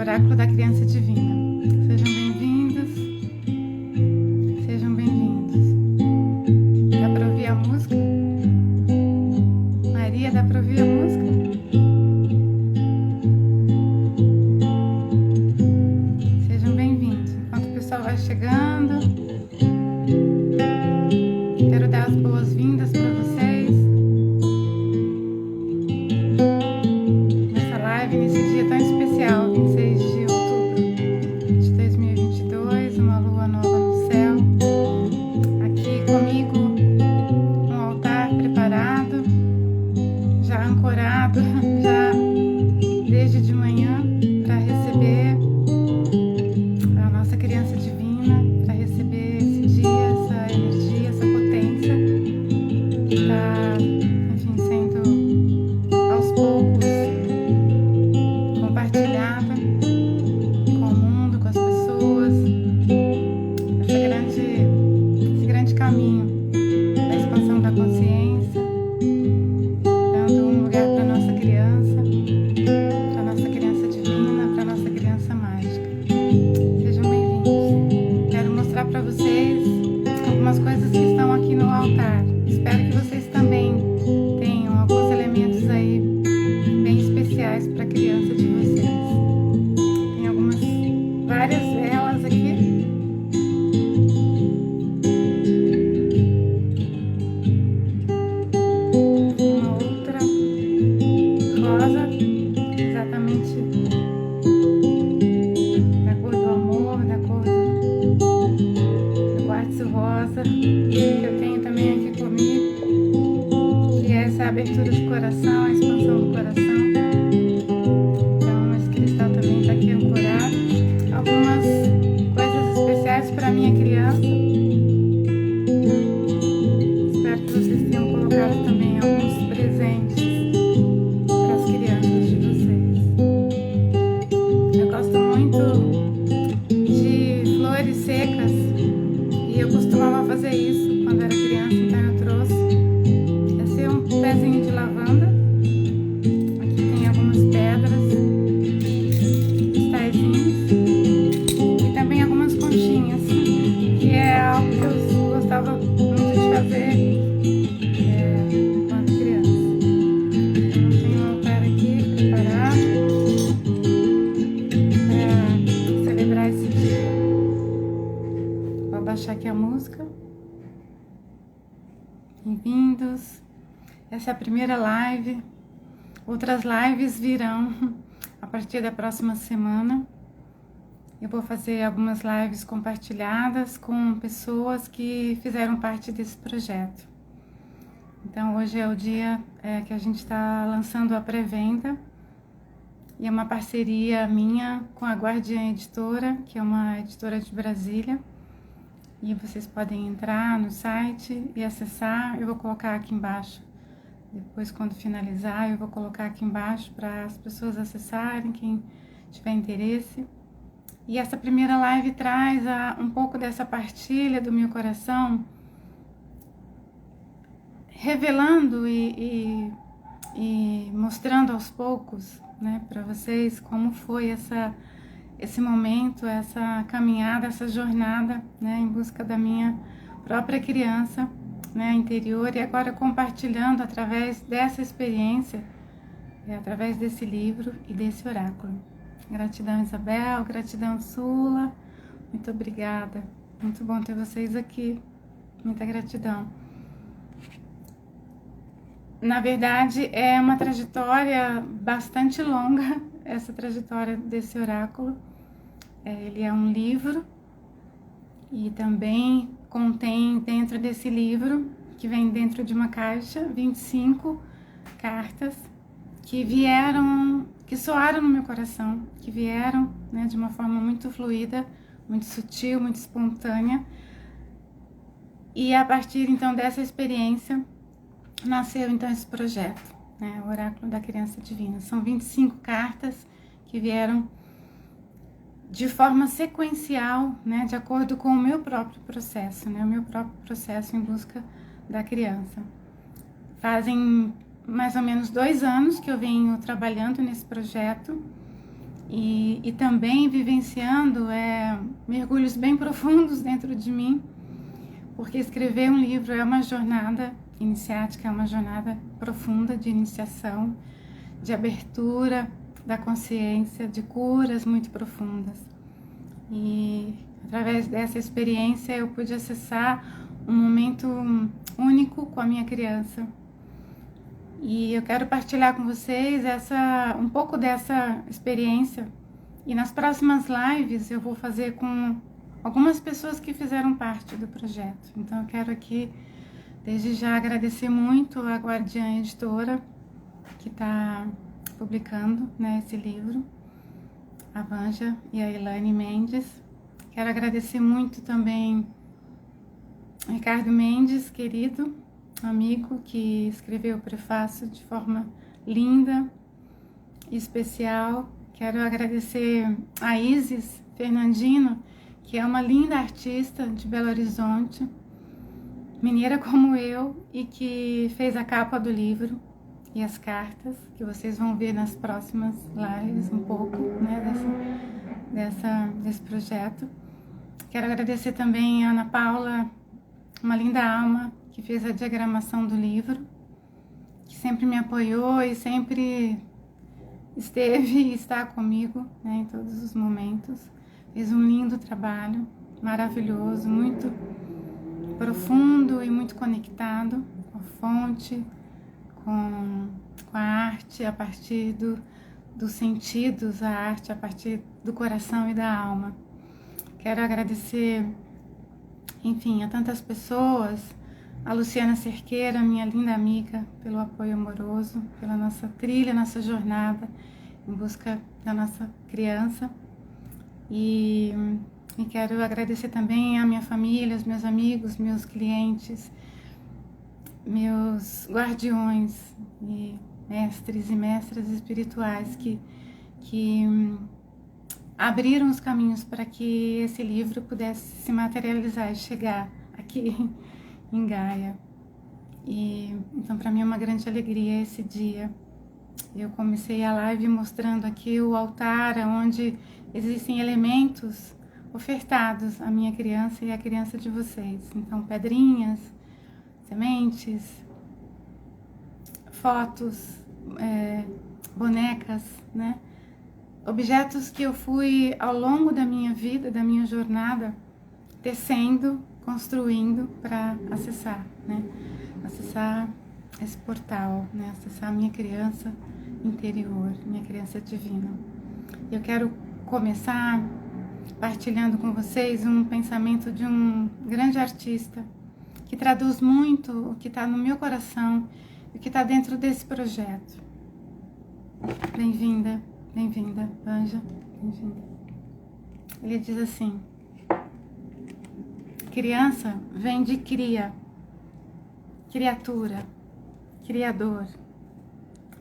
Oráculo da Criança Divina. Sejam bem-vindos, sejam bem-vindos. Dá para ouvir a música? Maria, dá para ouvir a música? Sejam bem-vindos. Enquanto o pessoal vai chegando, quero dar as boas-vindas para vocês nessa live, nesse dia tão especial, 26 de outubro de 2022, uma lua nova no céu. Aqui comigo, um altar preparado, já ancorado, já desde de manhã, para receber a nossa criança divina, para receber esse dia, essa energia, essa potência que está, enfim, sendo aos poucos compartilhada com o mundo, com as pessoas, esse grande caminho da expansão da consciência, dando um lugar para a nossa criança divina, para a nossa criança mágica. Sejam bem-vindos. Quero mostrar para vocês algumas coisas que estão aqui no altar. Espero que vocês também tenham alguns elementos aí bem especiais para a criança de vocês. Tem várias velas aqui. Uma outra rosa, exatamente da cor do amor, da cor do quartzo rosa, que eu tenho também aqui comigo, que é essa abertura do coração, a expansão do coração. Então esse cristal também está aqui ancorado. Algumas coisas especiais para minha criança. Espero que vocês tenham colocado também alguns presentes para as crianças de vocês. Eu gosto muito de flores secas e eu costumava fazer isso quando era criança, então eu trouxe esse um pezinho de lavanda. Aqui tem algumas pedras, cristalzinhos e também algumas conchinhas, que é algo que eu gostava muito de fazer enquanto criança. Então tenho um altar aqui preparado para celebrar esse dia. Vou abaixar aqui a música. Bem-vindos. Essa é a primeira live. Outras lives virão a partir da próxima semana. Eu vou fazer algumas lives compartilhadas com pessoas que fizeram parte desse projeto. Então hoje é o dia que a gente está lançando a pré-venda. E é uma parceria minha com a Guardiã Editora, que é uma editora de Brasília. E vocês podem entrar no site e acessar. Eu vou colocar aqui embaixo. Depois, quando finalizar, eu vou colocar aqui embaixo para as pessoas acessarem, quem tiver interesse. E essa primeira live traz um pouco dessa partilha do meu coração, revelando e mostrando aos poucos, né, para vocês como foi esse momento, essa caminhada, essa jornada, né, em busca da minha própria criança, né, interior, e agora compartilhando através dessa experiência, através desse livro e desse oráculo. Gratidão, Isabel, gratidão, Sula, muito obrigada, muito bom ter vocês aqui, muita gratidão. Na verdade, é uma trajetória bastante longa, essa trajetória desse oráculo. Ele é um livro e também contém dentro desse livro, que vem dentro de uma caixa, 25 cartas que soaram no meu coração, que vieram, né, de uma forma muito fluida, muito sutil, muito espontânea. E a partir então dessa experiência, nasceu então esse projeto, né, o Oráculo da Criança Divina. São 25 cartas que vieram de forma sequencial, né, de acordo com o meu próprio processo, né, o meu próprio processo em busca da criança. Fazem mais ou menos 2 anos que eu venho trabalhando nesse projeto e também vivenciando mergulhos bem profundos dentro de mim, porque escrever um livro é uma jornada iniciática, é uma jornada profunda de iniciação, de abertura da consciência, de curas muito profundas. E através dessa experiência eu pude acessar um momento único com a minha criança. E eu quero partilhar com vocês um pouco dessa experiência. E nas próximas lives eu vou fazer com algumas pessoas que fizeram parte do projeto. Então eu quero aqui, desde já, agradecer muito a Guardiã Editora, que está publicando, né, esse livro, a Vanja e a Elaine Mendes. Quero agradecer muito também Ricardo Mendes, querido amigo, que escreveu o prefácio de forma linda e especial. Quero agradecer a Isis Fernandino, que é uma linda artista de Belo Horizonte, mineira como eu, e que fez a capa do livro e as cartas, que vocês vão ver nas próximas lives um pouco, né, desse projeto. Quero agradecer também a Ana Paula, uma linda alma, que fez a diagramação do livro, que sempre me apoiou e sempre esteve e está comigo, né, em todos os momentos. Fez um lindo trabalho, maravilhoso, muito profundo e muito conectado com a fonte, com a arte a partir dos sentidos, a arte a partir do coração e da alma. Quero agradecer, enfim, a tantas pessoas, a Luciana Cerqueira, minha linda amiga, pelo apoio amoroso, pela nossa trilha, nossa jornada em busca da nossa criança. E quero agradecer também a minha família, os meus amigos, meus clientes, meus guardiões e mestres e mestras espirituais que abriram os caminhos para que esse livro pudesse se materializar e chegar aqui em Gaia. E então, para mim é uma grande alegria esse dia. Eu comecei a live mostrando aqui o altar onde existem elementos ofertados à minha criança e à criança de vocês. Então, pedrinhas, sementes, fotos, bonecas, né? Objetos que eu fui ao longo da minha vida, da minha jornada, tecendo, construindo para acessar, né? Acessar esse portal, né? Acessar a minha criança interior, minha criança divina. Eu quero começar partilhando com vocês um pensamento de um grande artista que traduz muito o que está no meu coração e o que está dentro desse projeto. Bem-vinda, bem-vinda, Vanja, bem-vinda. Ele diz assim: criança vem de cria, criatura, criador.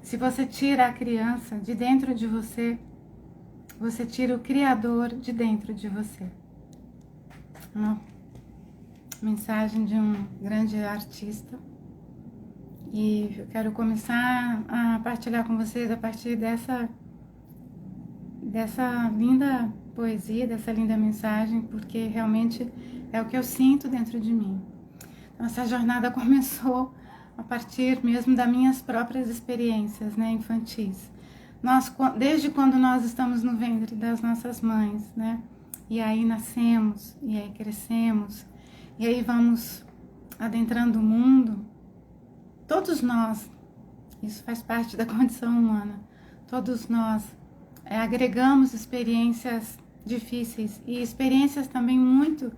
Se você tira a criança de dentro de você, você tira o criador de dentro de você. Uma mensagem de um grande artista. E eu quero começar a partilhar com vocês a partir dessa linda poesia, dessa linda mensagem, porque realmente é o que eu sinto dentro de mim. Então, essa jornada começou a partir mesmo das minhas próprias experiências, né, infantis. Desde quando nós estamos no ventre das nossas mães, né, e aí nascemos, e aí crescemos, e aí vamos adentrando o mundo, todos nós, isso faz parte da condição humana, todos nós agregamos experiências difíceis e experiências também muito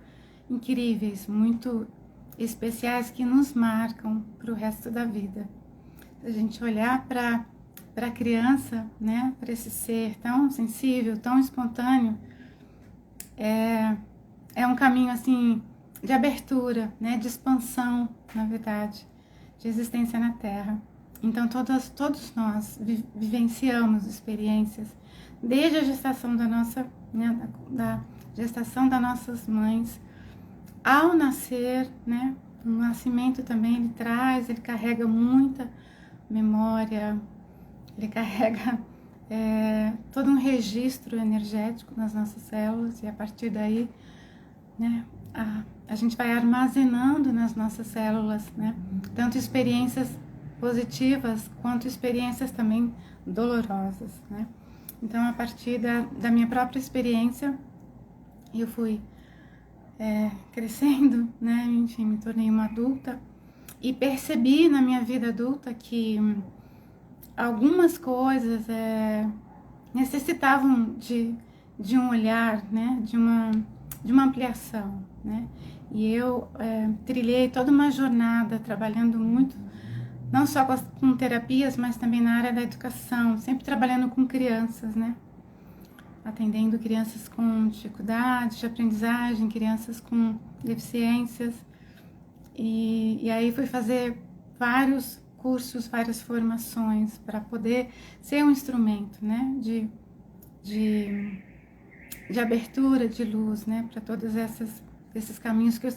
incríveis, muito especiais que nos marcam para o resto da vida. A gente olhar para a criança, né, para esse ser tão sensível, tão espontâneo, é um caminho assim de abertura, né, de expansão, na verdade, de existência na Terra. Então todos nós vivenciamos experiências desde a gestação da nossa, né, da gestação das nossas mães. Ao nascer, né, o nascimento também ele carrega muita memória, ele carrega todo um registro energético nas nossas células, e a partir daí, né, a gente vai armazenando nas nossas células, né, tanto experiências positivas quanto experiências também dolorosas, né. Então, a partir da minha própria experiência, eu fui crescendo, né, enfim, me tornei uma adulta e percebi na minha vida adulta que algumas coisas necessitavam de um olhar, né, de uma ampliação, né, e eu trilhei toda uma jornada trabalhando muito, não só com terapias, mas também na área da educação, sempre trabalhando com crianças, né, atendendo crianças com dificuldades de aprendizagem, crianças com deficiências, e aí fui fazer vários cursos, várias formações para poder ser um instrumento, né, de abertura, de luz, né, para todos esses caminhos que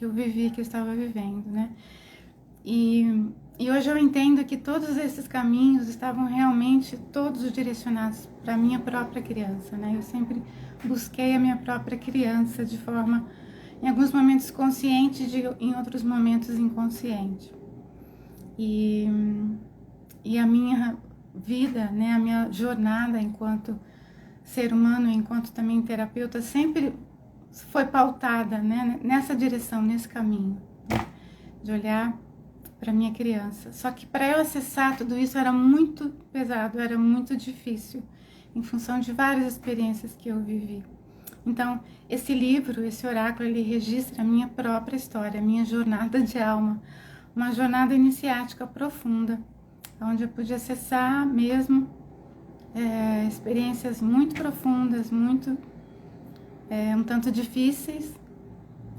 eu vivi, que eu estava vivendo, né. E hoje eu entendo que todos esses caminhos estavam realmente todos direcionados para a minha própria criança, né. Eu sempre busquei a minha própria criança de forma, em alguns momentos consciente, em outros momentos inconsciente. E a minha vida, né, a minha jornada enquanto ser humano, enquanto também terapeuta, sempre foi pautada, né, nessa direção, nesse caminho, né, de olhar para minha criança. Só que para eu acessar tudo isso era muito pesado, era muito difícil, em função de várias experiências que eu vivi. Então, esse livro, esse oráculo, ele registra a minha própria história, a minha jornada de alma, uma jornada iniciática profunda, onde eu pude acessar mesmo experiências muito profundas, muito um tanto difíceis,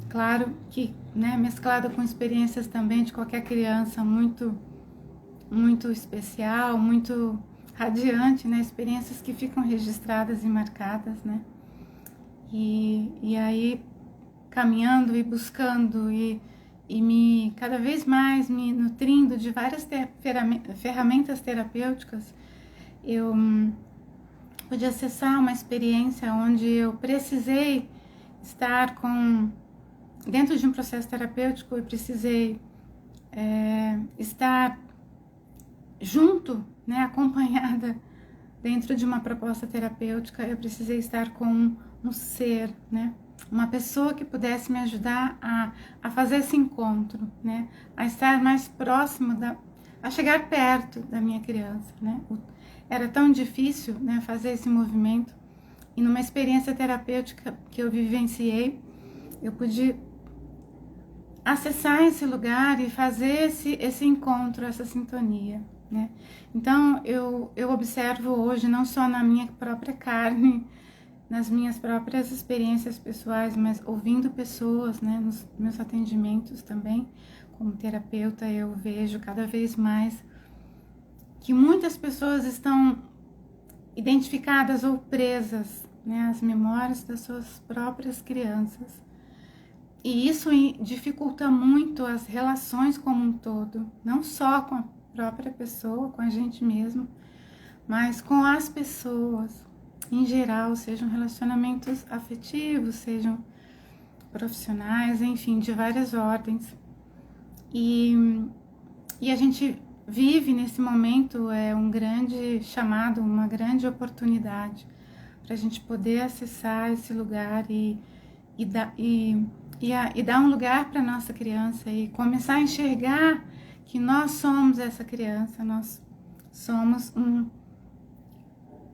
claro que, né, mesclada com experiências também de qualquer criança, muito especial, muito radiante, né, experiências que ficam registradas e marcadas, né, e aí caminhando e buscando e cada vez mais me nutrindo de várias ferramentas terapêuticas, eu pude acessar uma experiência onde eu precisei estar dentro de um processo terapêutico, eu precisei estar junto, né, acompanhada dentro de uma proposta terapêutica, eu precisei estar com um ser, né, uma pessoa que pudesse me ajudar a fazer esse encontro, né, a estar mais próximo, a chegar perto da minha criança, né. Era tão difícil, né, fazer esse movimento, e numa experiência terapêutica que eu vivenciei, eu pude acessar esse lugar e fazer esse encontro, essa sintonia, né. Então eu observo hoje, não só na minha própria carne, nas minhas próprias experiências pessoais, mas ouvindo pessoas, né, nos meus atendimentos também, como terapeuta, eu vejo cada vez mais que muitas pessoas estão identificadas ou presas, né, às memórias das suas próprias crianças. E isso dificulta muito as relações como um todo, não só com a própria pessoa, com a gente mesmo, mas com as pessoas em geral, sejam relacionamentos afetivos, sejam profissionais, enfim, de várias ordens. E a gente vive nesse momento um grande chamado, uma grande oportunidade para a gente poder acessar esse lugar e dar um lugar para nossa criança e começar a enxergar que nós somos essa criança, nós somos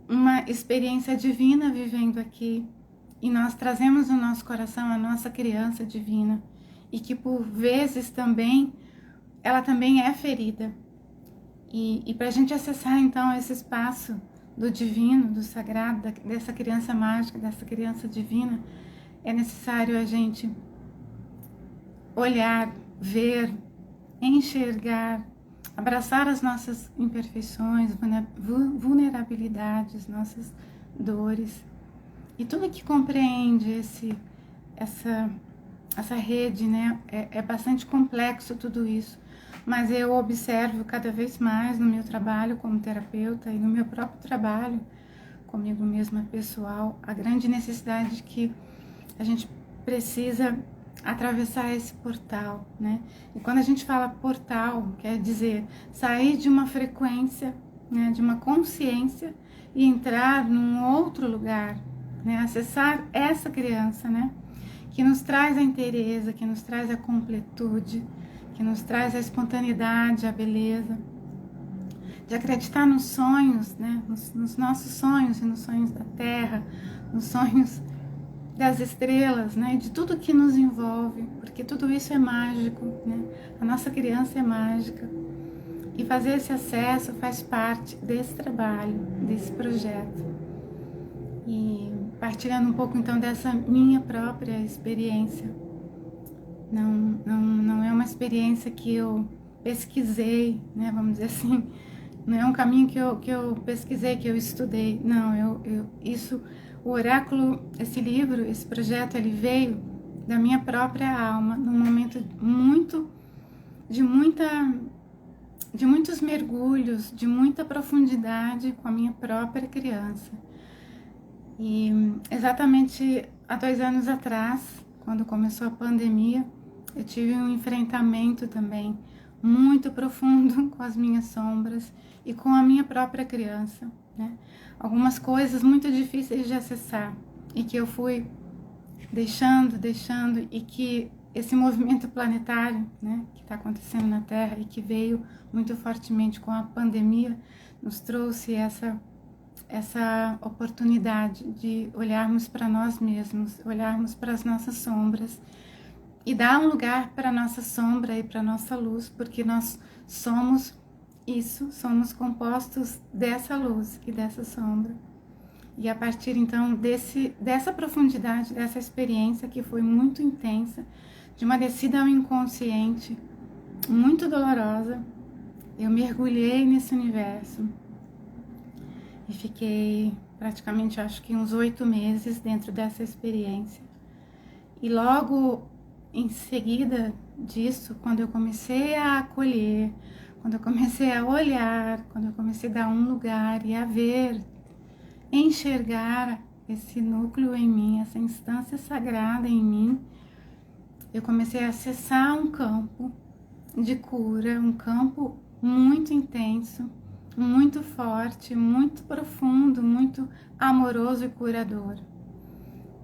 uma experiência divina vivendo aqui, e nós trazemos no nosso coração a nossa criança divina, e que por vezes também ela também é ferida, e para a gente acessar então esse espaço do divino, do sagrado, dessa criança mágica, dessa criança divina, é necessário a gente olhar, ver, enxergar, abraçar as nossas imperfeições, vulnerabilidades, nossas dores, e tudo que compreende essa rede, né? É bastante complexo tudo isso, mas eu observo cada vez mais no meu trabalho como terapeuta e no meu próprio trabalho comigo mesma pessoal, a grande necessidade de que a gente precisa atravessar esse portal, né? E quando a gente fala portal, quer dizer sair de uma frequência, né, de uma consciência e entrar num outro lugar, né? Acessar essa criança, né? Que nos traz a inteireza, que nos traz a completude, que nos traz a espontaneidade, a beleza, de acreditar nos sonhos, né? Nos nossos sonhos e nos sonhos da Terra, nos sonhos das estrelas, né? De tudo que nos envolve, porque tudo isso é mágico, né? A nossa criança é mágica. E fazer esse acesso faz parte desse trabalho, desse projeto. E partilhando um pouco então dessa minha própria experiência. Não é uma experiência que eu pesquisei, né? Vamos dizer assim. Não é um caminho que eu pesquisei, que eu estudei. Não, o oráculo, esse livro, esse projeto, ele veio da minha própria alma, num momento de muitos mergulhos, de muita profundidade com a minha própria criança. E exatamente há 2 anos atrás, quando começou a pandemia, eu tive um enfrentamento também muito profundo com as minhas sombras e com a minha própria criança, né? Algumas coisas muito difíceis de acessar e que eu fui deixando e que esse movimento planetário, né, que está acontecendo na Terra e que veio muito fortemente com a pandemia, nos trouxe essa oportunidade de olharmos para nós mesmos, olharmos para as nossas sombras e dar um lugar para a nossa sombra e para a nossa luz, porque nós somos isso, somos compostos dessa luz e dessa sombra. E a partir então dessa profundidade, dessa experiência que foi muito intensa, de uma descida ao inconsciente, muito dolorosa, eu mergulhei nesse universo e fiquei praticamente, acho que uns 8 meses dentro dessa experiência. E logo em seguida disso, quando eu comecei a acolher, quando eu comecei a olhar, quando eu comecei a dar um lugar e a ver, enxergar esse núcleo em mim, essa instância sagrada em mim, eu comecei a acessar um campo de cura, um campo muito intenso, muito forte, muito profundo, muito amoroso e curador.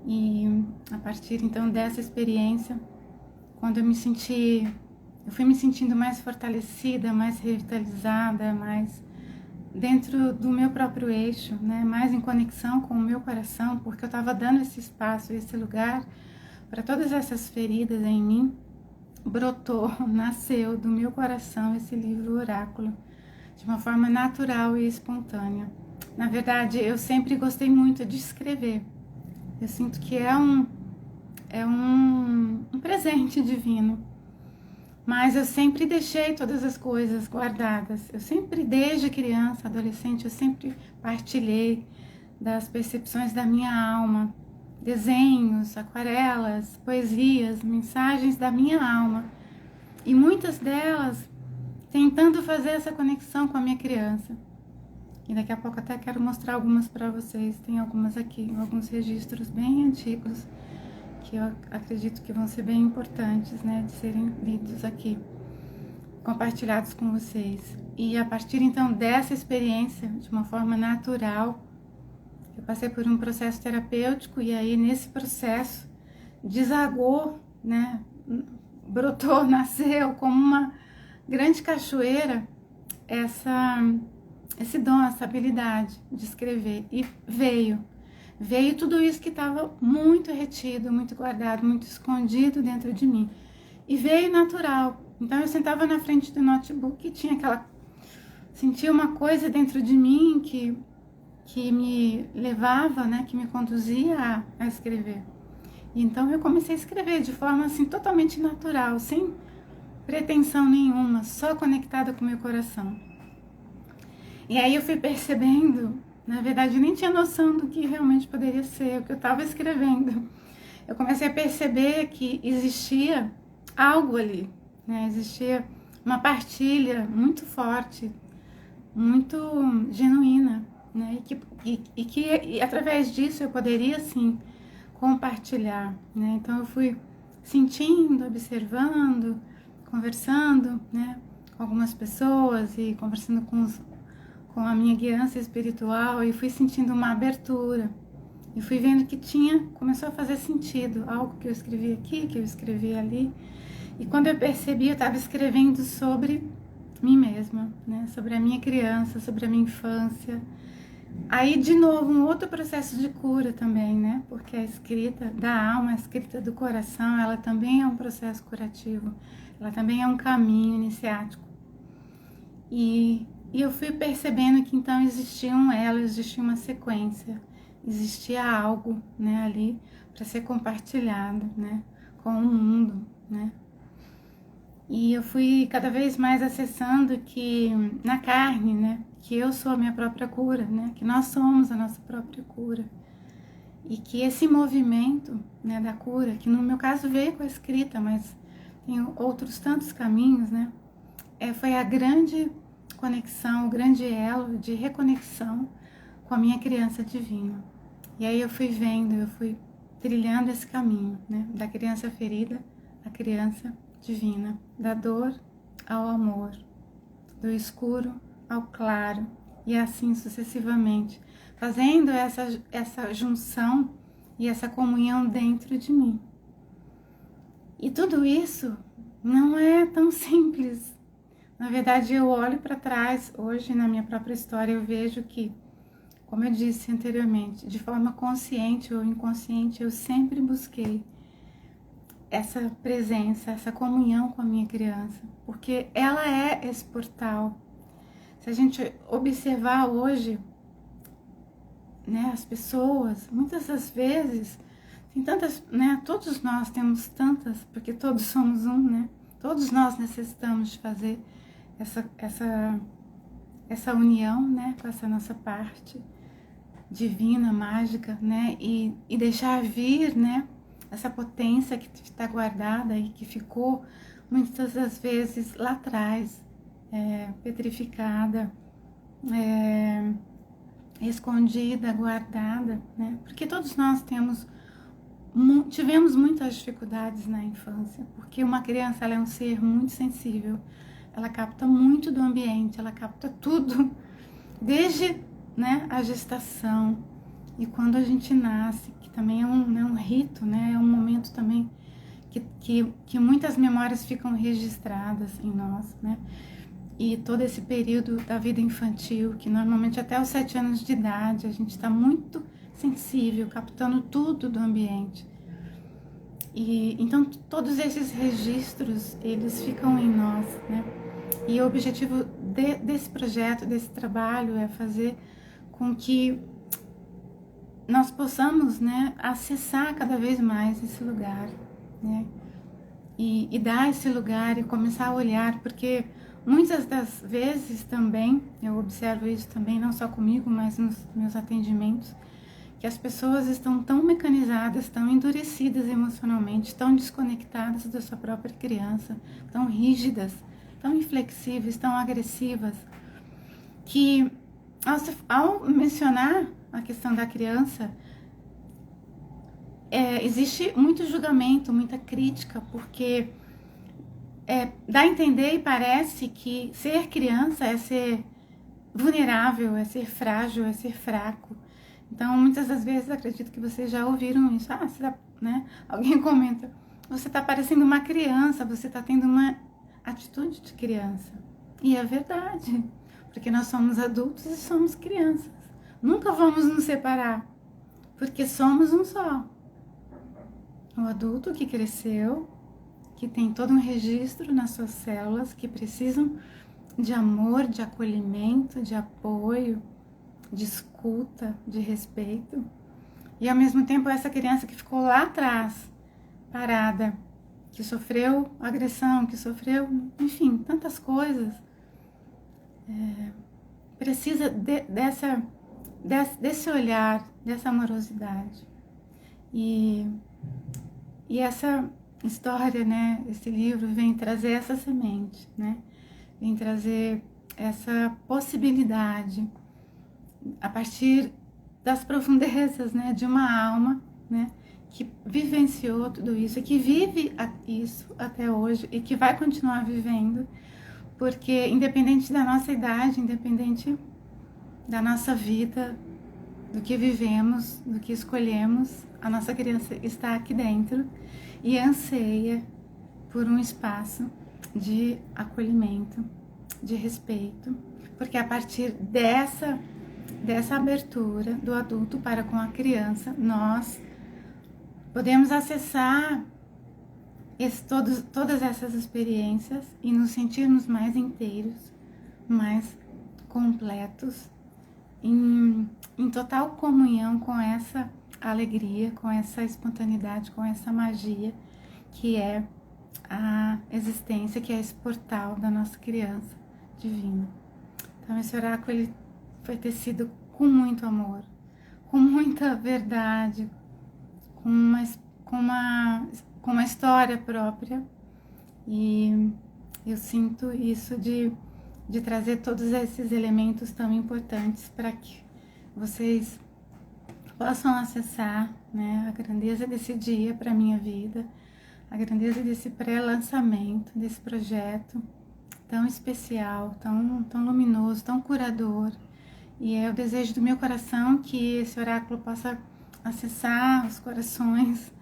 E a partir então dessa experiência, quando eu fui me sentindo mais fortalecida, mais revitalizada, mais dentro do meu próprio eixo, né? Mais em conexão com o meu coração, porque eu estava dando esse espaço, esse lugar para todas essas feridas em mim, brotou, nasceu do meu coração esse livro Oráculo, de uma forma natural e espontânea. Na verdade, eu sempre gostei muito de escrever. Eu sinto que é um presente divino. Mas eu sempre deixei todas as coisas guardadas. Eu sempre, desde criança, adolescente, eu sempre partilhei das percepções da minha alma. Desenhos, aquarelas, poesias, mensagens da minha alma. E muitas delas tentando fazer essa conexão com a minha criança. E daqui a pouco até quero mostrar algumas para vocês. Tem algumas aqui, alguns registros bem antigos, que eu acredito que vão ser bem importantes, né, de serem lidos aqui, compartilhados com vocês. E a partir então dessa experiência, de uma forma natural, eu passei por um processo terapêutico e aí nesse processo desagou, né, brotou, nasceu como uma grande cachoeira esse dom, essa habilidade de escrever, e veio tudo isso que estava muito retido, muito guardado, muito escondido dentro de mim. E veio natural. Então eu sentava na frente do notebook e sentia uma coisa dentro de mim que me levava, né, que me conduzia a escrever. E então eu comecei a escrever de forma assim totalmente natural, sem pretensão nenhuma, só conectada com o meu coração. E aí eu fui percebendo, na verdade eu nem tinha noção do que realmente poderia ser o que eu estava escrevendo. Eu comecei a perceber que existia algo ali, né? Existia uma partilha muito forte, muito genuína, né? E através disso eu poderia, sim, compartilhar, né? Então eu fui sentindo, observando, conversando, né, com algumas pessoas e conversando com a minha guiança espiritual, e fui sentindo uma abertura. E fui vendo que começou a fazer sentido, algo que eu escrevi aqui, que eu escrevi ali. E quando eu percebi, eu estava escrevendo sobre mim mesma, né? Sobre a minha criança, sobre a minha infância. Aí, de novo, um outro processo de cura também, né? Porque a escrita da alma, a escrita do coração, ela também é um processo curativo. Ela também é um caminho iniciático. E eu fui percebendo que então existia um elo, existia uma sequência, existia algo, né, ali para ser compartilhado, né, com o mundo, né. E eu fui cada vez mais acessando que na carne, né, que eu sou a minha própria cura, né, que nós somos a nossa própria cura. E que esse movimento, né, da cura, que no meu caso veio com a escrita, mas tem outros tantos caminhos, né, foi a grande conexão, o grande elo de reconexão com a minha criança divina. E aí eu fui vendo, eu fui trilhando esse caminho, né, da criança ferida à criança divina, da dor ao amor, do escuro ao claro, e assim sucessivamente, fazendo essa junção e essa comunhão dentro de mim. E tudo isso não é tão simples. Na verdade, eu olho para trás hoje na minha própria história, eu vejo que, como eu disse anteriormente, de forma consciente ou inconsciente, eu sempre busquei essa presença, essa comunhão com a minha criança, porque ela é esse portal. Se a gente observar hoje, né, as pessoas, muitas das vezes, tem tantas, né, todos nós temos tantas, porque todos somos um, né, todos nós necessitamos de fazer essa união, né, com essa nossa parte divina, mágica, né, e deixar vir, né, essa potência que está guardada e que ficou muitas das vezes lá atrás, petrificada, escondida, guardada, né, porque todos nós tivemos muitas dificuldades na infância, porque uma criança, ela é um ser muito sensível, ela capta muito do ambiente, ela capta tudo, desde, né, a gestação, e quando a gente nasce, que também é um rito, né, é um momento também que muitas memórias ficam registradas em nós, né, e todo esse período da vida infantil, que normalmente até os 7 anos de idade, a gente está muito sensível, captando tudo do ambiente. E então todos esses registros, eles ficam em nós, né? E o objetivo desse projeto, desse trabalho, é fazer com que nós possamos, né, acessar cada vez mais esse lugar, né? E dar esse lugar e começar a olhar, porque muitas das vezes também, eu observo isso também, não só comigo, mas nos meus atendimentos, que as pessoas estão tão mecanizadas, tão endurecidas emocionalmente, tão desconectadas da sua própria criança, tão rígidas, tão inflexíveis, tão agressivas, que ao mencionar a questão da criança, existe muito julgamento, muita crítica, porque dá a entender e parece que ser criança é ser vulnerável, é ser frágil, é ser fraco. Então, muitas das vezes, acredito que vocês já ouviram isso. Né? Alguém comenta, você está parecendo uma criança, você está tendo uma atitude de criança. E é verdade, porque nós somos adultos e somos crianças. Nunca vamos nos separar, porque somos um só. O adulto que cresceu, que tem todo um registro nas suas células, que precisam de amor, de acolhimento, de apoio, de escuta, de respeito. E ao mesmo tempo essa criança que ficou lá atrás, parada, que sofreu agressão, que sofreu, enfim, tantas coisas, precisa desse olhar, dessa amorosidade. E essa história, né, esse livro vem trazer essa semente, né, vem trazer essa possibilidade a partir das profundezas, né, de uma alma, né, que vivenciou tudo isso, que vive isso até hoje e que vai continuar vivendo, porque independente da nossa idade, independente da nossa vida, do que vivemos, do que escolhemos, a nossa criança está aqui dentro e anseia por um espaço de acolhimento, de respeito, porque a partir dessa abertura do adulto para com a criança, nós podemos acessar todas essas experiências e nos sentirmos mais inteiros, mais completos, em total comunhão com essa alegria, com essa espontaneidade, com essa magia que é a existência, que é esse portal da nossa criança divina. Então esse oráculo ele foi tecido com muito amor, com muita verdade, com uma história própria, e eu sinto isso de trazer todos esses elementos tão importantes para que vocês possam acessar, né, a grandeza desse dia para a minha vida, a grandeza desse pré-lançamento, desse projeto tão especial, tão luminoso, tão curador. E é o desejo do meu coração que esse oráculo possa acessar os corações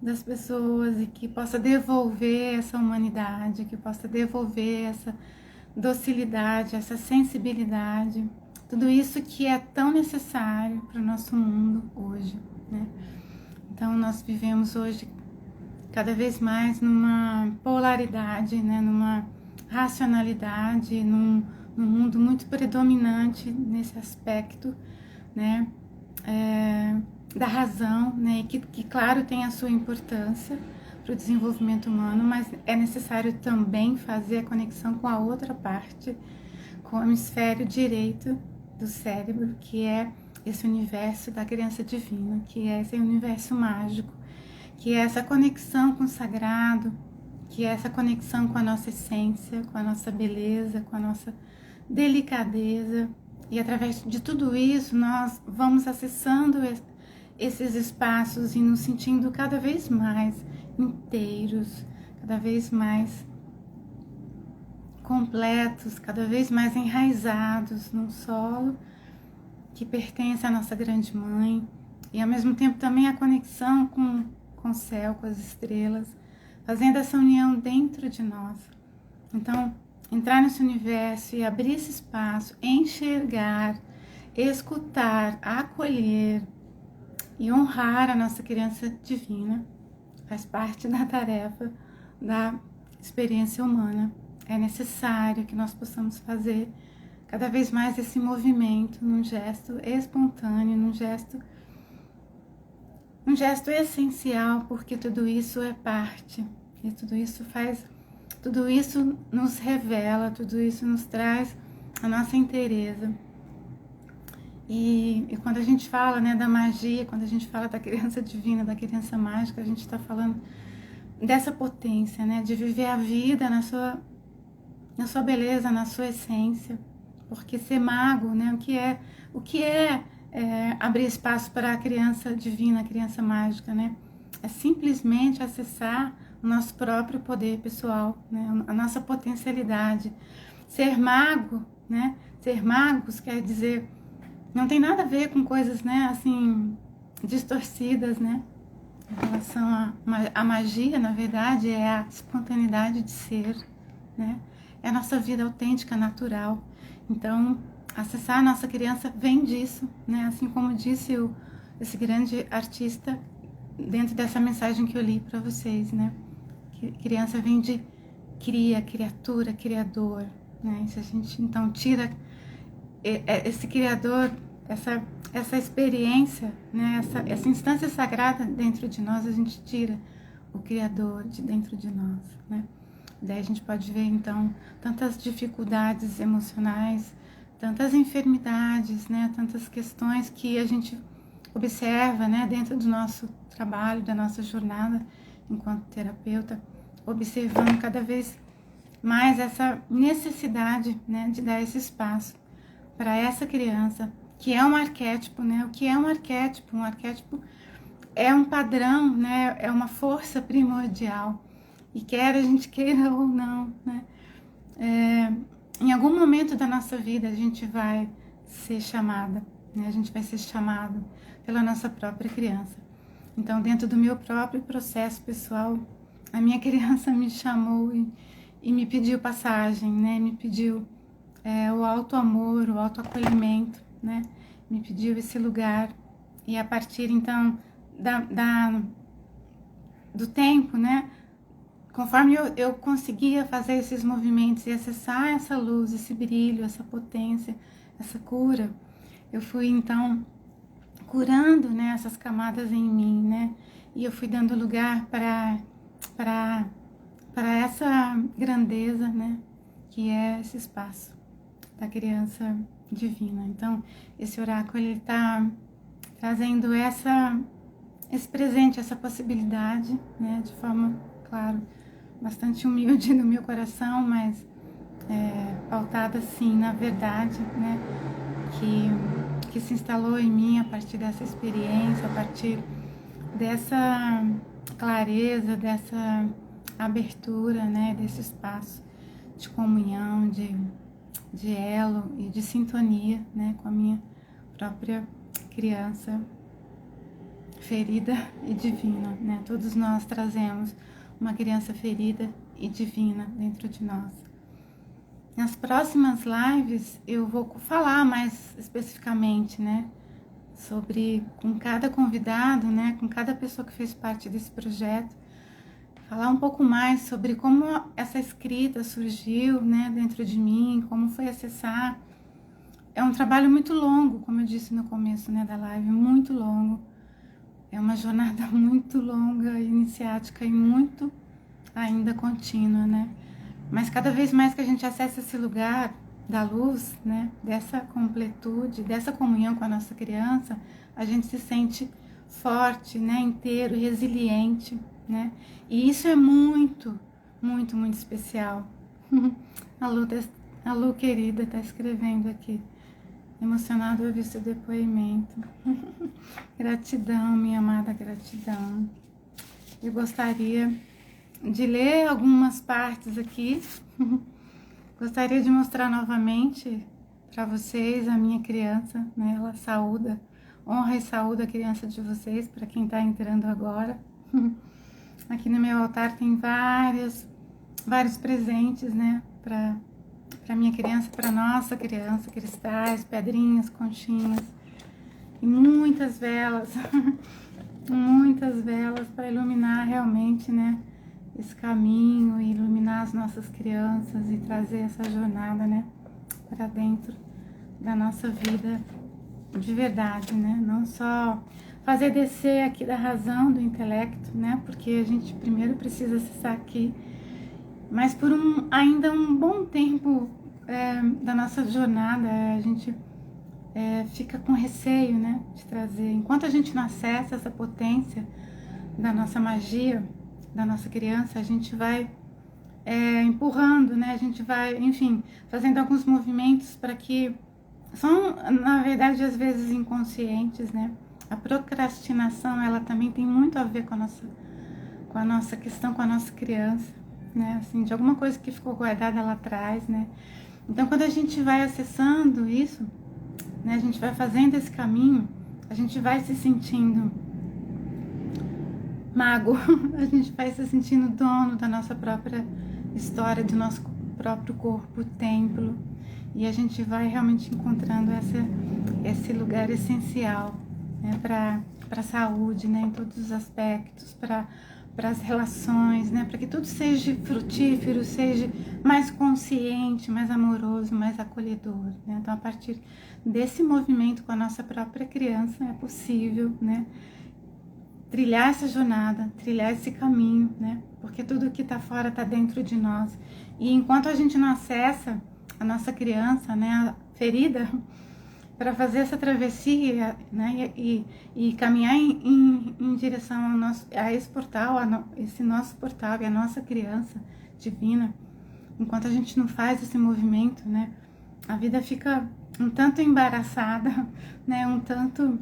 das pessoas e que possa devolver essa humanidade, que possa devolver essa docilidade, essa sensibilidade, tudo isso que é tão necessário para o nosso mundo hoje, né? Então nós vivemos hoje cada vez mais numa polaridade, né? Numa racionalidade, num mundo muito predominante nesse aspecto, né? Da razão, né? Que claro tem a sua importância para o desenvolvimento humano, mas é necessário também fazer a conexão com a outra parte, com o hemisfério direito do cérebro, que é esse universo da criança divina, que é esse universo mágico, que é essa conexão com o sagrado, que é essa conexão com a nossa essência, com a nossa beleza, com a nossa delicadeza. E através de tudo isso nós vamos acessando esses espaços e nos sentindo cada vez mais inteiros, cada vez mais completos, cada vez mais enraizados num solo que pertence à nossa grande mãe, e ao mesmo tempo também a conexão com o céu, com as estrelas, fazendo essa união dentro de nós. Então, entrar nesse universo e abrir esse espaço, enxergar, escutar, acolher e honrar a nossa criança divina faz parte da tarefa da experiência humana. É necessário que nós possamos fazer cada vez mais esse movimento num gesto espontâneo, num gesto essencial, porque tudo isso é parte, e tudo isso nos revela, tudo isso nos traz a nossa inteireza. E quando a gente fala, né, da magia, quando a gente fala da criança divina, da criança mágica, a gente está falando dessa potência, né, de viver a vida na sua beleza, na sua essência. Porque ser mago, né, o que é abrir espaço para a criança divina, a criança mágica, né? É simplesmente acessar o nosso próprio poder pessoal, né, a nossa potencialidade. Ser mago, né? Ser magos quer dizer, não tem nada a ver com coisas, né, assim, distorcidas, né? Em relação à magia, na verdade, é a espontaneidade de ser, né? É a nossa vida autêntica, natural. Então, acessar a nossa criança vem disso, né? Assim como disse esse grande artista dentro dessa mensagem que eu li para vocês, né? Que criança vem de criatura, criador, né? Se a gente então tira esse criador, essa experiência, né? Essa instância sagrada dentro de nós, a gente tira o criador de dentro de nós, né? Daí a gente pode ver então tantas dificuldades emocionais, tantas enfermidades, né? Tantas questões que a gente observa, né? Dentro do nosso trabalho, da nossa jornada enquanto terapeuta, observando cada vez mais essa necessidade, né, de dar esse espaço para essa criança, que é um arquétipo, né? O que é um arquétipo? Um arquétipo é um padrão, né? É uma força primordial. E quer a gente queira ou não, né? Em algum momento da nossa vida a gente vai ser chamada, né? A gente vai ser chamado pela nossa própria criança. Então, dentro do meu próprio processo pessoal, a minha criança me chamou e me pediu passagem, né? Me pediu o auto-amor, o auto-acolhimento, né? Me pediu esse lugar. E a partir, então, do tempo, né? Conforme eu conseguia fazer esses movimentos e acessar essa luz, esse brilho, essa potência, essa cura, eu fui, então, curando, né, essas camadas em mim, né? E eu fui dando lugar para essa grandeza, né? Que é esse espaço da criança divina. Então, esse oráculo, ele está trazendo esse presente, essa possibilidade, né? De forma, claro, bastante humilde no meu coração, mas pautada, sim, na verdade, né? Que se instalou em mim a partir dessa experiência, a partir dessa clareza, dessa abertura, né? Desse espaço de comunhão, de elo e de sintonia, né? Com a minha própria criança ferida e divina, né? Todos nós trazemos uma criança ferida e divina dentro de nós. Nas próximas lives eu vou falar mais especificamente, né, sobre, com cada convidado, né, com cada pessoa que fez parte desse projeto, falar um pouco mais sobre como essa escrita surgiu, né, dentro de mim, como foi acessar. É um trabalho muito longo, como eu disse no começo, né, da live, muito longo. É uma jornada muito longa, iniciática e muito ainda contínua, né? Mas cada vez mais que a gente acessa esse lugar da luz, né? Dessa completude, dessa comunhão com a nossa criança, a gente se sente forte, né? Inteiro, resiliente, né? E isso é muito, muito, muito especial. A Lu querida tá escrevendo aqui. Emocionado ouvir seu depoimento. Gratidão, minha amada, gratidão. Eu gostaria de ler algumas partes aqui. Gostaria de mostrar novamente para vocês a minha criança, né? Ela saúda, honra e saúda a criança de vocês, para quem está entrando agora. Aqui no meu altar tem vários presentes, né? Para minha criança, para nossa criança, cristais, pedrinhas, conchinhas e muitas velas, muitas velas para iluminar realmente, né, esse caminho e iluminar as nossas crianças e trazer essa jornada, né, para dentro da nossa vida de verdade, né, não só fazer descer aqui da razão, do intelecto, né, porque a gente primeiro precisa acessar aqui, mas por ainda um bom tempo da nossa jornada, a gente fica com receio, né, de trazer. Enquanto a gente não acessa essa potência da nossa magia, da nossa criança, a gente vai empurrando, né, a gente vai, enfim, fazendo alguns movimentos para que são, na verdade, às vezes inconscientes, né. A procrastinação, ela também tem muito a ver com a nossa questão, com a nossa criança, né, assim, de alguma coisa que ficou guardada lá atrás, né. Então, quando a gente vai acessando isso, né, a gente vai fazendo esse caminho, a gente vai se sentindo mago, a gente vai se sentindo dono da nossa própria história, do nosso próprio corpo, templo, e a gente vai realmente encontrando esse lugar essencial, né, para a saúde, né, em todos os aspectos, para as relações, né, para que tudo seja frutífero, seja mais consciente, mais amoroso, mais acolhedor, né? Então, a partir desse movimento com a nossa própria criança, é possível, né, trilhar essa jornada, trilhar esse caminho, né? Porque tudo que está fora está dentro de nós. E enquanto a gente não acessa a nossa criança, né, ferida, para fazer essa travessia, né, e caminhar em direção a esse portal, esse nosso portal e a nossa criança divina, enquanto a gente não faz esse movimento, né, a vida fica um tanto embaraçada, né, um tanto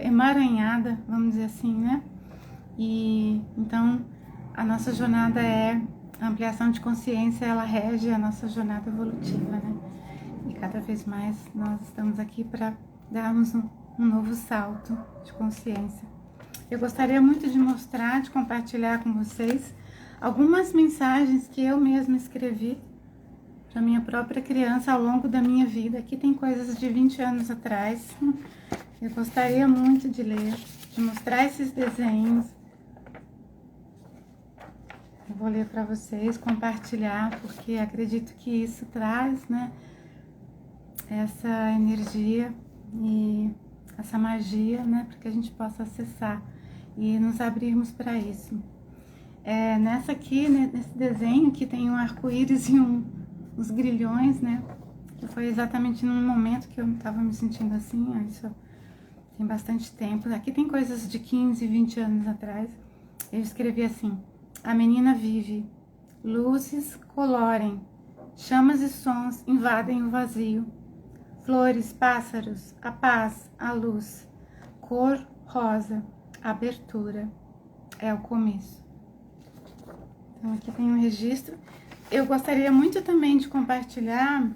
emaranhada, vamos dizer assim, né? E então a nossa jornada a ampliação de consciência, ela rege a nossa jornada evolutiva, né? E cada vez mais nós estamos aqui para darmos um novo salto de consciência. Eu gostaria muito de mostrar, de compartilhar com vocês algumas mensagens que eu mesma escrevi para minha própria criança ao longo da minha vida. Aqui tem coisas de 20 anos atrás. Eu gostaria muito de ler, de mostrar esses desenhos. Eu vou ler para vocês, compartilhar, porque acredito que isso traz, né, essa energia e essa magia, né, para que a gente possa acessar e nos abrirmos para isso. Nessa aqui, né, nesse desenho, que tem um arco-íris e uns grilhões, né, que foi exatamente num momento que eu estava me sentindo assim, ó, isso tem bastante tempo. Aqui tem coisas de 15, 20 anos atrás. Eu escrevi assim: a menina vive, luzes colorem, chamas e sons invadem o vazio, flores, pássaros, a paz, a luz, cor rosa, abertura, é o começo. Então aqui tem um registro. Eu gostaria muito também de compartilhar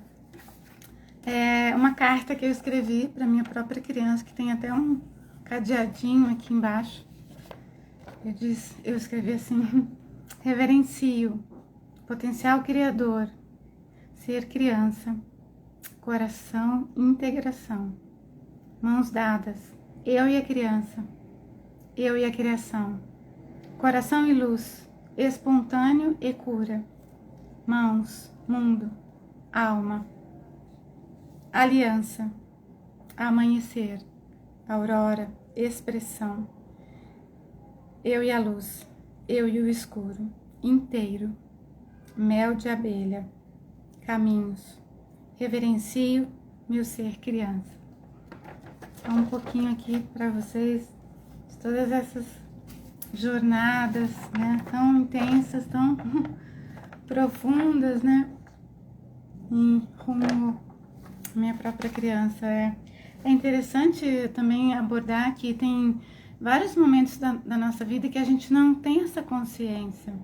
uma carta que eu escrevi para minha própria criança, que tem até um cadeadinho aqui embaixo. Eu escrevi assim: reverencio, potencial criador, ser criança, coração, integração, mãos dadas, eu e a criança, eu e a criação, coração e luz, espontâneo e cura, mãos, mundo, alma, aliança, amanhecer, aurora, expressão, eu e a luz, eu e o escuro, inteiro, mel de abelha, caminhos, reverencio meu ser criança. Então, um pouquinho aqui para vocês de todas essas jornadas, né, tão intensas, tão profundas, né, em rumo à minha própria criança. É interessante também abordar que tem vários momentos da nossa vida que a gente não tem essa consciência,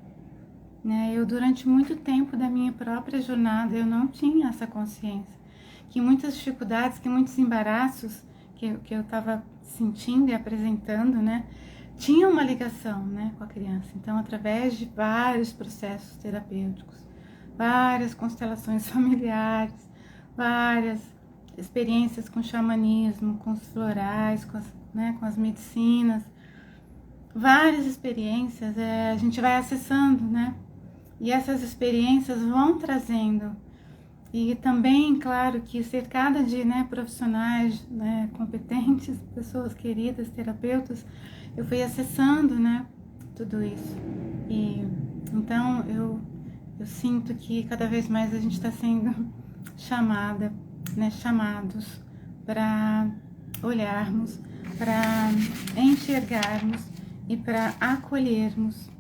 né? Eu, durante muito tempo da minha própria jornada, eu não tinha essa consciência. Que muitas dificuldades, que muitos embaraços que eu estava sentindo e apresentando, né, tinham uma ligação, né, com a criança. Então, através de vários processos terapêuticos, várias constelações familiares, várias experiências com xamanismo, com os florais, com as medicinas, várias experiências, a gente vai acessando, né? E essas experiências vão trazendo. E também, claro, que cercada de, né, profissionais, né, competentes, pessoas queridas, terapeutas, eu fui acessando, né, tudo isso. E então eu sinto que cada vez mais a gente está sendo chamada, né, chamados para olharmos, para enxergarmos e para acolhermos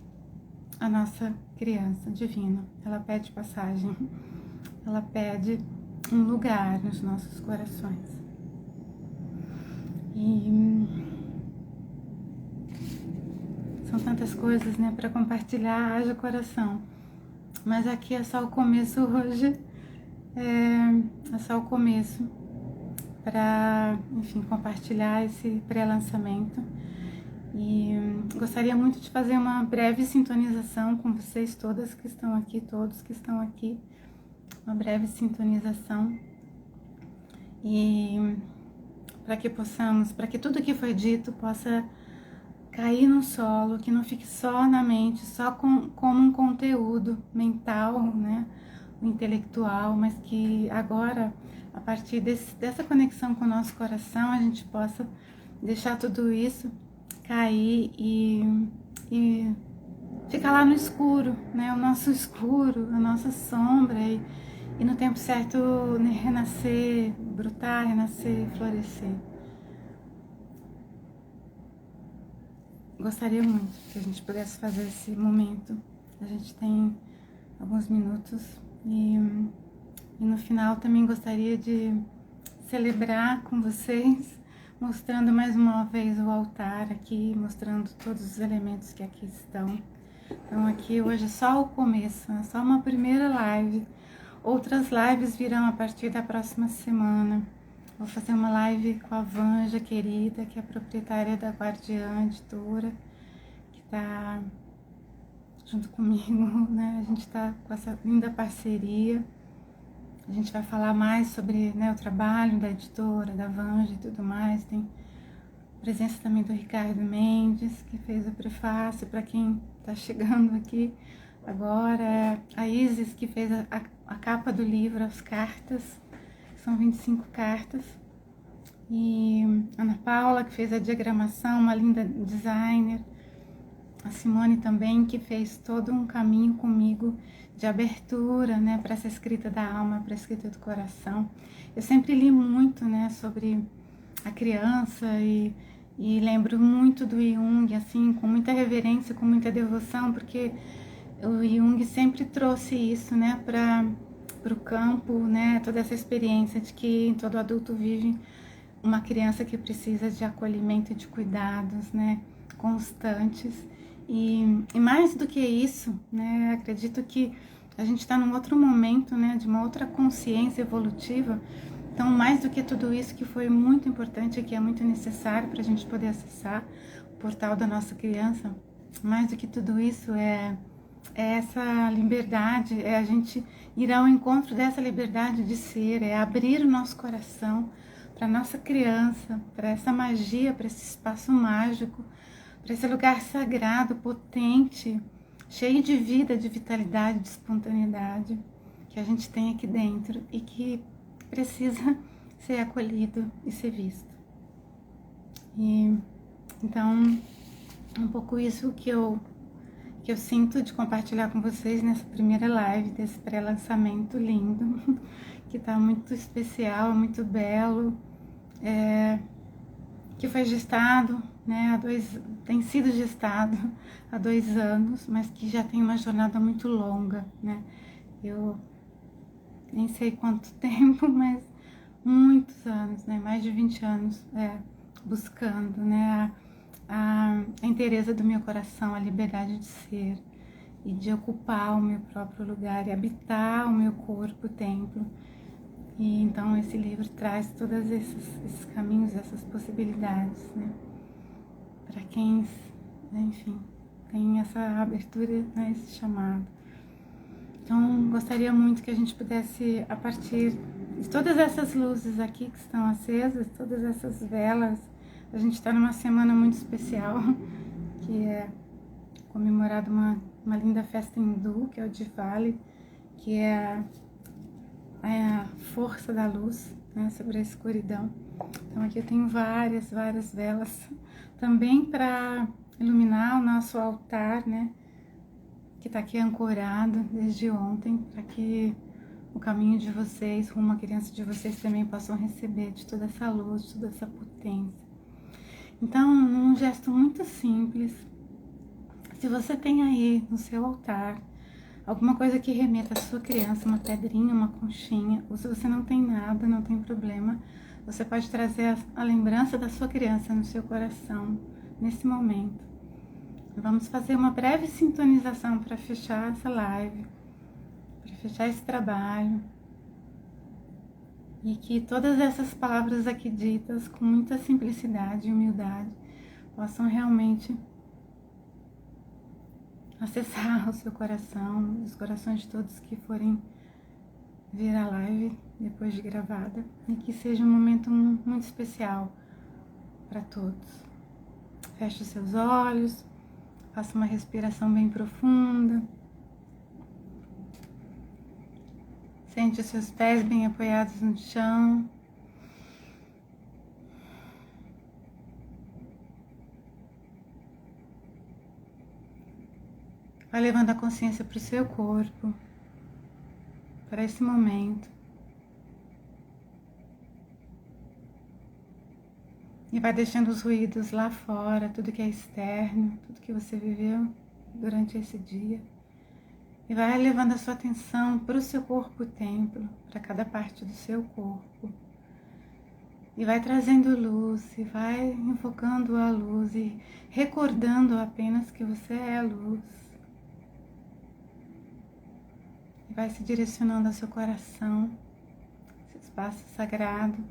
a nossa criança divina. Ela pede passagem, ela pede um lugar nos nossos corações. E são tantas coisas, né, para compartilhar, haja coração. Mas aqui é só o começo hoje, é só o começo para, enfim, compartilhar esse pré-lançamento. E gostaria muito de fazer uma breve sintonização com vocês todas que estão aqui, todos que estão aqui, uma breve sintonização, e para que tudo que foi dito possa cair no solo, que não fique só na mente, só como um conteúdo mental, né, intelectual, mas que agora, a partir dessa conexão com o nosso coração, a gente possa deixar tudo isso cair e ficar lá no escuro, né, o nosso escuro, a nossa sombra, e no tempo certo, né, renascer, brotar, renascer, florescer. Gostaria muito que a gente pudesse fazer esse momento. A gente tem alguns minutos. E no final também gostaria de celebrar com vocês, mostrando mais uma vez o altar aqui, mostrando todos os elementos que aqui estão. Então aqui hoje é só o começo, é só uma primeira live. Outras lives virão a partir da próxima semana. Vou fazer uma live com a Vanja querida, que é proprietária da Guardiã Editora, que está junto comigo, né? A gente está com essa linda parceria. A gente vai falar mais sobre, né, o trabalho da editora, da Vanja e tudo mais. Tem presença também do Ricardo Mendes, que fez o prefácio para quem está chegando aqui agora. A Isis, que fez a capa do livro, as cartas, são 25 cartas. E Ana Paula, que fez a diagramação, uma linda designer. A Simone também, que fez todo um caminho comigo de abertura, né, para essa escrita da alma, para a escrita do coração. Eu sempre li muito, né, sobre a criança e lembro muito do Jung, assim, com muita reverência, com muita devoção, porque o Jung sempre trouxe isso, né, para o campo, né, toda essa experiência de que todo adulto vive uma criança que precisa de acolhimento e de cuidados, né, constantes. E mais do que isso, né, acredito que a gente está num outro momento, né, de uma outra consciência evolutiva. Então, mais do que tudo isso que foi muito importante e que é muito necessário para a gente poder acessar o portal da nossa criança, mais do que tudo isso é essa liberdade, é a gente ir ao encontro dessa liberdade de ser, é abrir o nosso coração para nossa criança, para essa magia, para esse espaço mágico, para esse lugar sagrado, potente, cheio de vida, de vitalidade, de espontaneidade que a gente tem aqui dentro e que precisa ser acolhido e ser visto. E então, um pouco isso que eu sinto de compartilhar com vocês nessa primeira live desse pré-lançamento lindo, que está muito especial, muito belo, que foi gestado, né, tem sido gestado há 2 anos, mas que já tem uma jornada muito longa, né? Eu nem sei quanto tempo, mas muitos anos, né? Mais de 20 anos buscando, né, a inteireza do meu coração, a liberdade de ser e de ocupar o meu próprio lugar e habitar o meu corpo, o templo. E então esse livro traz todos esses caminhos, essas possibilidades, né, para quem, enfim, tem essa abertura, né, esse chamado. Então, gostaria muito que a gente pudesse, a partir de todas essas luzes aqui que estão acesas, todas essas velas, a gente está numa semana muito especial, que é comemorada uma linda festa hindu, que é o Diwali, que é a força da luz, né, sobre a escuridão. Então aqui eu tenho várias velas, também para iluminar o nosso altar, né, que está aqui ancorado desde ontem, para que o caminho de vocês, rumo à criança de vocês, também possam receber de toda essa luz, de toda essa potência. Então, num gesto muito simples, se você tem aí no seu altar alguma coisa que remeta à sua criança, uma pedrinha, uma conchinha, ou se você não tem nada, não tem problema, você pode trazer a lembrança da sua criança no seu coração, nesse momento. Vamos fazer uma breve sintonização para fechar essa live, para fechar esse trabalho. E que todas essas palavras aqui ditas, com muita simplicidade e humildade, possam realmente acessar o seu coração, os corações de todos que forem ver a live depois de gravada, e que seja um momento muito especial para todos. Feche os seus olhos, faça uma respiração bem profunda, sente os seus pés bem apoiados no chão. Vai levando a consciência para o seu corpo, para esse momento. E vai deixando os ruídos lá fora, tudo que é externo, tudo que você viveu durante esse dia. E vai levando a sua atenção para o seu corpo-templo, para cada parte do seu corpo. E vai trazendo luz, e vai invocando a luz e recordando apenas que você é a luz. E vai se direcionando ao seu coração, esse espaço sagrado.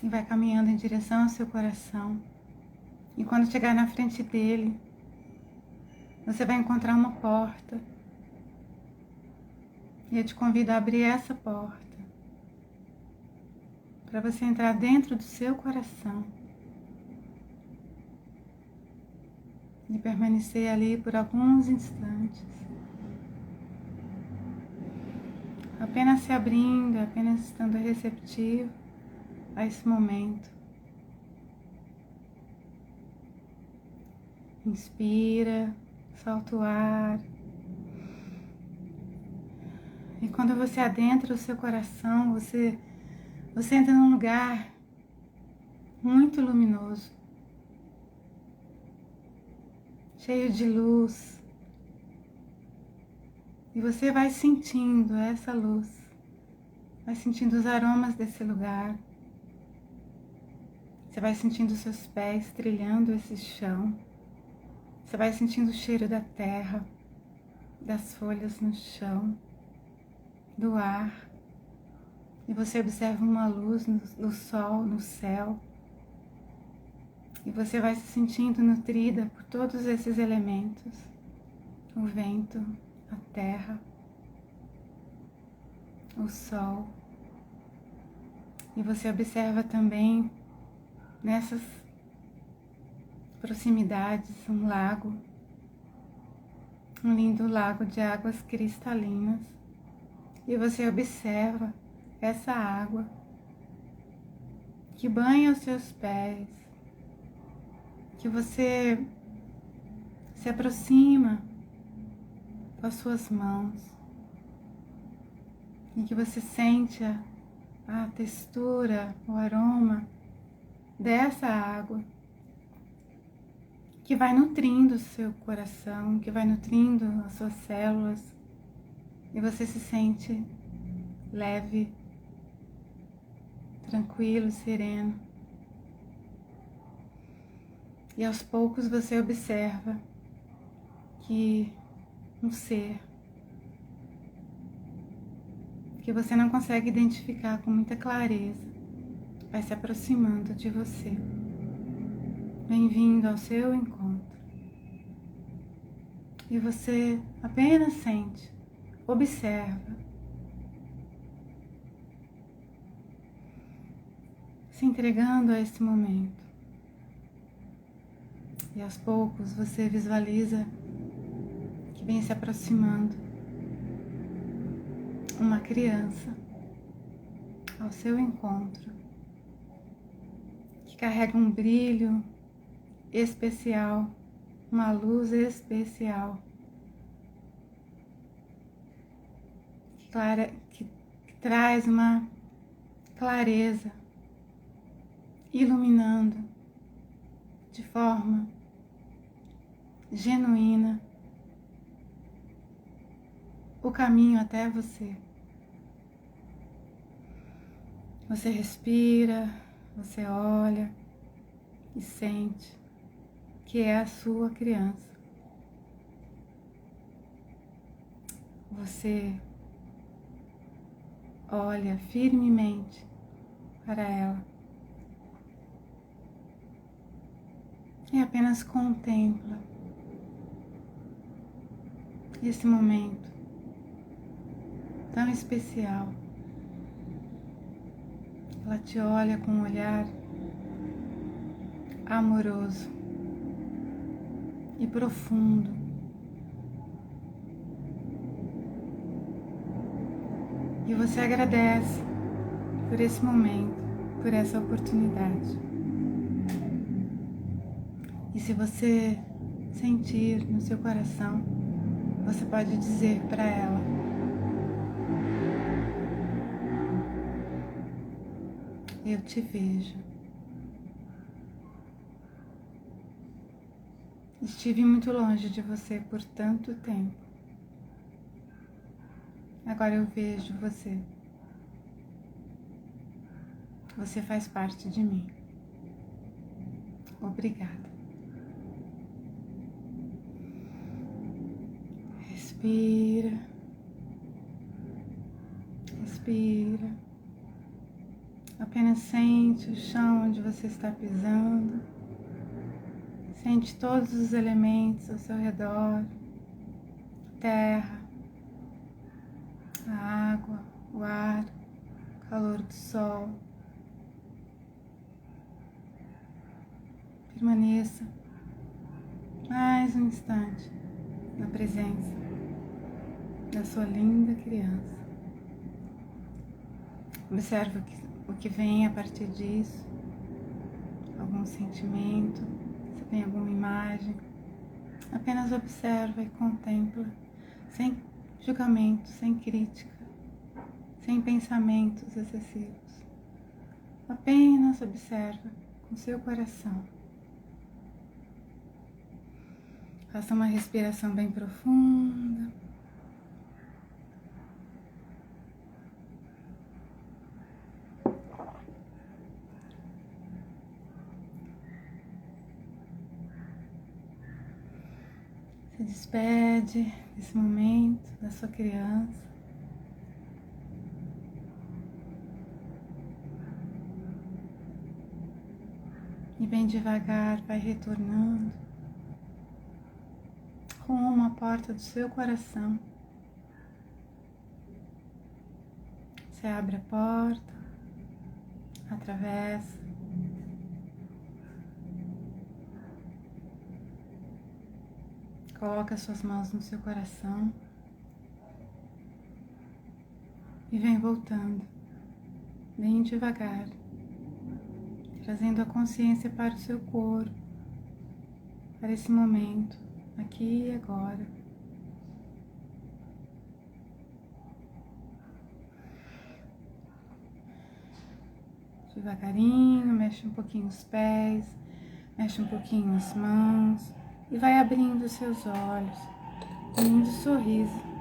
E vai caminhando em direção ao seu coração. E quando chegar na frente dele, você vai encontrar uma porta. E eu te convido a abrir essa porta para você entrar dentro do seu coração e permanecer ali por alguns instantes, apenas se abrindo, apenas estando receptivo a esse momento. Inspira, solta o ar. E quando você adentra o seu coração, você entra num lugar muito luminoso, cheio de luz. E você vai sentindo essa luz, vai sentindo os aromas desse lugar. Você vai sentindo seus pés trilhando esse chão. Você vai sentindo o cheiro da terra, das folhas no chão, do ar. E você observa uma luz no sol, no céu. E você vai se sentindo nutrida por todos esses elementos. O vento, a terra, o sol. E você observa também nessas proximidades um lago, um lindo lago de águas cristalinas. E você observa essa água que banha os seus pés, que você se aproxima com as suas mãos e que você sente a textura, o aroma dessa água que vai nutrindo o seu coração, que vai nutrindo as suas células, e você se sente leve, tranquilo, sereno. E aos poucos você observa que um ser que você não consegue identificar com muita clareza vai se aproximando de você. Bem-vindo ao seu encontro. E você apenas sente, observa, se entregando a esse momento. E aos poucos você visualiza que vem se aproximando uma criança ao seu encontro, que carrega um brilho especial, uma luz especial, que traz uma clareza, iluminando de forma genuína o caminho até você. Você respira, você olha e sente que é a sua criança. Você olha firmemente para ela e apenas contempla esse momento tão especial. Ela te olha com um olhar amoroso e profundo. E você agradece por esse momento, por essa oportunidade. E se você sentir no seu coração, você pode dizer para ela: eu te vejo. Estive muito longe de você por tanto tempo. Agora eu vejo você. Você faz parte de mim. Obrigada. Respira. Respira. Apenas sente o chão onde você está pisando. Sente todos os elementos ao seu redor. Terra, a água, o ar, o calor do sol. Permaneça mais um instante na presença da sua linda criança. Observe o que vem a partir disso, algum sentimento, se tem alguma imagem. Apenas observa e contempla, sem julgamento, sem crítica, sem pensamentos excessivos. Apenas observa com seu coração. Faça uma respiração bem profunda. Se despede desse momento da sua criança. E bem devagar vai retornando rumo à porta do seu coração. Você abre a porta, atravessa. Coloca suas mãos no seu coração e vem voltando, bem devagar, trazendo a consciência para o seu corpo, para esse momento, aqui e agora. Devagarinho, mexe um pouquinho os pés, mexe um pouquinho as mãos e vai abrindo os seus olhos, um lindo sorriso.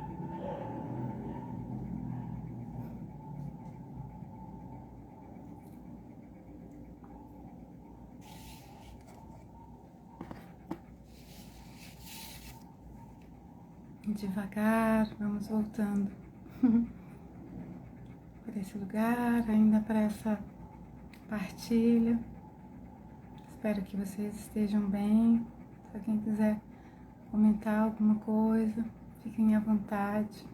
Devagar, vamos voltando para esse lugar, ainda para essa partilha. Espero que vocês estejam bem. Se alguém quiser comentar alguma coisa, fiquem à vontade.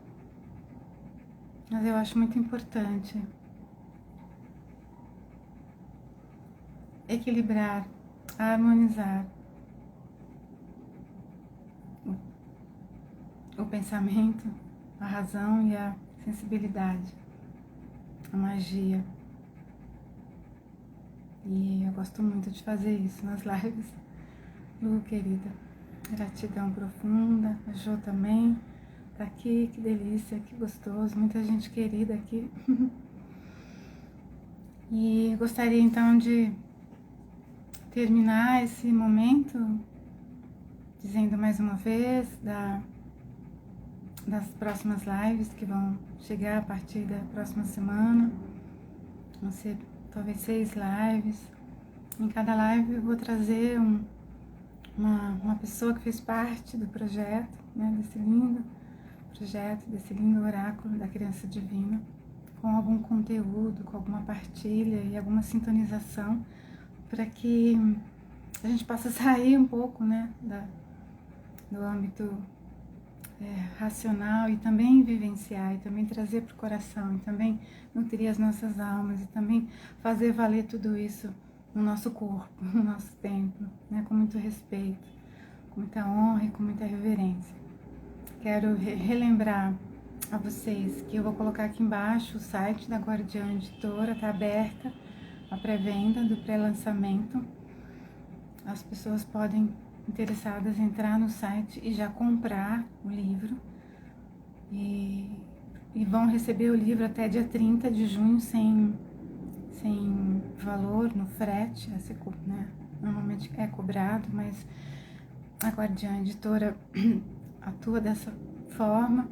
Mas eu acho muito importante equilibrar, harmonizar o pensamento, a razão e a sensibilidade, a magia. E eu gosto muito de fazer isso nas lives. Lu, querida, gratidão profunda. A Jo também tá aqui, que delícia, que gostoso, muita gente querida aqui. E gostaria então de terminar esse momento dizendo mais uma vez das próximas lives que vão chegar a partir da próxima semana. Vão ser talvez 6 lives. Em cada live eu vou trazer uma pessoa que fez parte do projeto, né, desse lindo projeto, desse lindo oráculo da criança divina, com algum conteúdo, com alguma partilha e alguma sintonização, para que a gente possa sair um pouco, né, do âmbito racional e também vivenciar, e também trazer para o coração, e também nutrir as nossas almas, e também fazer valer tudo isso no nosso corpo, no nosso templo, né, com muito respeito, com muita honra e com muita reverência. Quero relembrar a vocês que eu vou colocar aqui embaixo o site da Guardiã Editora, está aberta a pré-venda do pré-lançamento. As pessoas podem, interessadas, entrar no site e já comprar o livro e vão receber o livro até dia 30 de junho sem valor no frete, né? Normalmente é cobrado, mas a Guardiã Editora atua dessa forma.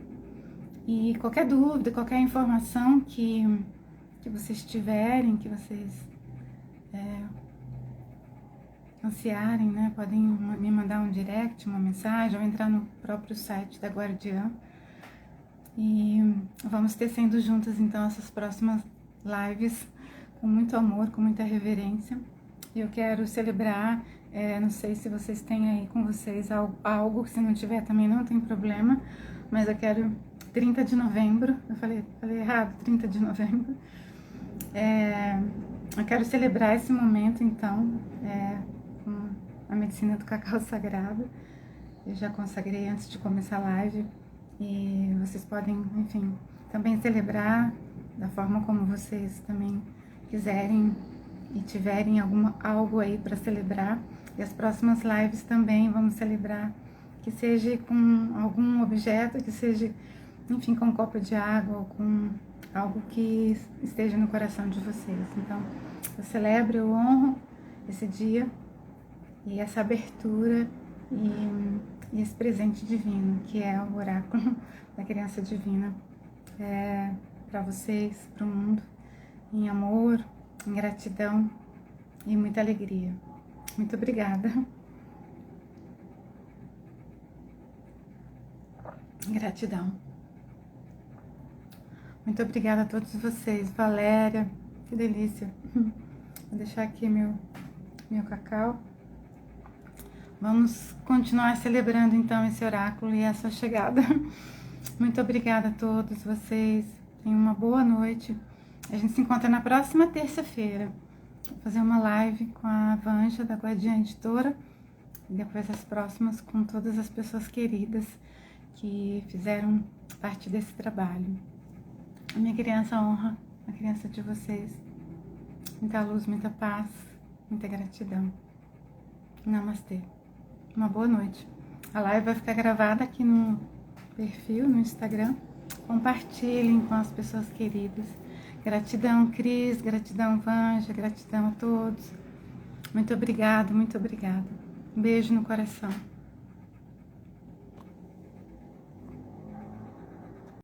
E qualquer dúvida, qualquer informação que vocês tiverem, que vocês ansiarem, né? Podem me mandar um direct, uma mensagem, ou entrar no próprio site da Guardiã. E vamos tecendo juntas, então, essas próximas lives com muito amor, com muita reverência. Eu quero celebrar, não sei se vocês têm aí com vocês algo, se não tiver também não tem problema, mas eu quero 30 de novembro, eu falei errado, 30 de novembro. Eu quero celebrar esse momento, então, com a medicina do cacau sagrado. Eu já consagrei antes de começar a live e vocês podem, enfim, também celebrar da forma como vocês também quiserem e tiverem algo aí para celebrar. E as próximas lives também vamos celebrar, que seja com algum objeto, que seja, enfim, com um copo de água ou com algo que esteja no coração de vocês. Então, eu celebro, eu honro esse dia e essa abertura e esse presente divino, que é o oráculo da criança divina, para vocês, para o mundo, em amor, em gratidão e muita alegria. Muito obrigada. Gratidão. Muito obrigada a todos vocês. Valéria, que delícia. Vou deixar aqui meu cacau. Vamos continuar celebrando então esse oráculo e essa chegada. Muito obrigada a todos vocês. Tenham uma boa noite. A gente se encontra na próxima terça-feira. Vou fazer uma live com a Vanja da Guardiã Editora e depois as próximas com todas as pessoas queridas que fizeram parte desse trabalho. A minha criança honra a criança de vocês. Muita luz, muita paz, muita gratidão. Namastê. Uma boa noite. A live vai ficar gravada aqui no perfil, no Instagram. Compartilhem com as pessoas queridas. Gratidão, Cris. Gratidão, Vanja. Gratidão a todos. Muito obrigada, muito obrigada. Um beijo no coração.